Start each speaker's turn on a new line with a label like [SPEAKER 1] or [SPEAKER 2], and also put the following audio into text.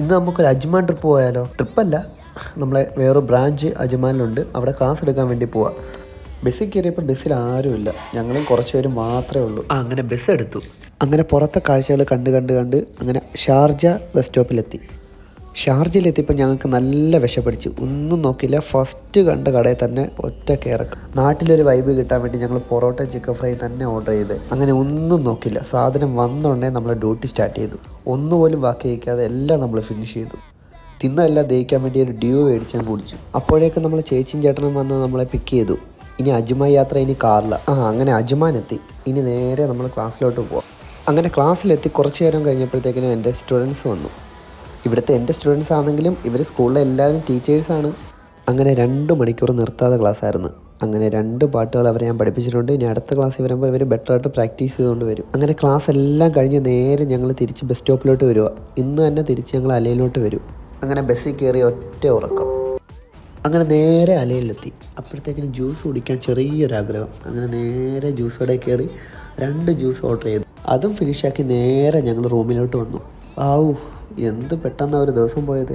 [SPEAKER 1] ഇന്ന് നമുക്കൊരു Ajman trip പോയാലോ? ട്രിപ്പല്ല, നമ്മളെ വേറൊരു ബ്രാഞ്ച് അജ്മാനിലുണ്ട്. അവിടെ ക്ലാസ് എടുക്കാൻ വേണ്ടി പോവാം. ബസ്സിൽ കയറിയപ്പോൾ ബസ്സിൽ ആരുമില്ല, ഞങ്ങളും കുറച്ച് പേര് മാത്രമേ ഉള്ളൂ. അങ്ങനെ ബസ് എടുത്തു. അങ്ങനെ പുറത്തെ കാഴ്ചകൾ കണ്ട് കണ്ട് കണ്ട് അങ്ങനെ ഷാർജ ബസ് സ്റ്റോപ്പിലെത്തി. ഷാർജയിലെത്തിയപ്പോൾ ഞങ്ങൾക്ക് നല്ല വിശപ്പടിച്ചു. ഒന്നും നോക്കില്ല, ഫസ്റ്റ് കണ്ട കടയിൽ തന്നെ ഒറ്റ കയറക്കം. നാട്ടിലൊരു വൈബ് കിട്ടാൻ വേണ്ടി ഞങ്ങൾ പൊറോട്ട ചിക്കൻ ഫ്രൈ തന്നെ ഓർഡർ ചെയ്ത്. അങ്ങനെ ഒന്നും നോക്കില്ല, സാധനം വന്നോണ്ടേ നമ്മൾ ഡ്യൂട്ടി സ്റ്റാർട്ട് ചെയ്തു. ഒന്നുപോലും ബാക്കി വയ്ക്കാതെ എല്ലാം നമ്മൾ ഫിനിഷ് ചെയ്തു. തിന്നതെല്ലാം ദഹിക്കാൻ വേണ്ടി ഒരു ഡ്യൂ മേടിച്ചാൽ കുടിച്ചു. അപ്പോഴേക്കും നമ്മൾ ചേച്ചിയും ചേട്ടനും വന്ന് നമ്മളെ പിക്ക് ചെയ്തു. ഇനി അജ്മാൻ യാത്ര ഇനി കാറിലാണ്. അങ്ങനെ അജ്മാൻ എത്തി. ഇനി നേരെ നമ്മൾ ക്ലാസ്സിലോട്ട് പോവാം. അങ്ങനെ ക്ലാസ്സിലെത്തി കുറച്ച് നേരം കഴിഞ്ഞപ്പോഴത്തേക്കിനും എൻ്റെ സ്റ്റുഡൻസ് വന്നു. ഇവിടുത്തെ എൻ്റെ സ്റ്റുഡൻസ് ആണെങ്കിലും ഇവർ സ്കൂളിലെ എല്ലാവരും ടീച്ചേഴ്സാണ്. അങ്ങനെ 2 മണിക്കൂർ നിർത്താതെ ക്ലാസ്സായിരുന്നു. അങ്ങനെ 2 പാട്ടുകൾ അവരെ ഞാൻ പഠിപ്പിച്ചിട്ടുണ്ട്. ഇനി അടുത്ത ക്ലാസ്സിൽ വരുമ്പോൾ ഇവർ ബെറ്ററായിട്ട് പ്രാക്ടീസ് ചെയ്തുകൊണ്ട് വരും. അങ്ങനെ ക്ലാസ് എല്ലാം കഴിഞ്ഞ് നേരെ ഞങ്ങൾ തിരിച്ച് ബസ് സ്റ്റോപ്പിലോട്ട് വരിക. ഇന്ന് തന്നെ തിരിച്ച് ഞങ്ങൾ അലയിലോട്ട് വരും. അങ്ങനെ ബസ്സിൽ കയറി ഒറ്റ ഉറക്കം. അങ്ങനെ നേരെ അലയിലെത്തി. അപ്പോഴത്തേക്കിന് ജ്യൂസ് കുടിക്കാൻ ചെറിയൊരാഗ്രഹം. അങ്ങനെ നേരെ ജ്യൂസ് കടയിൽ കയറി 2 ജ്യൂസ് ഓർഡർ ചെയ്തു. അതും ഫിനിഷാക്കി നേരെ ഞങ്ങൾ റൂമിലോട്ട് വന്നു. എന്ത് പെട്ടെന്ന് ഒരു ദിവസം പോയത്.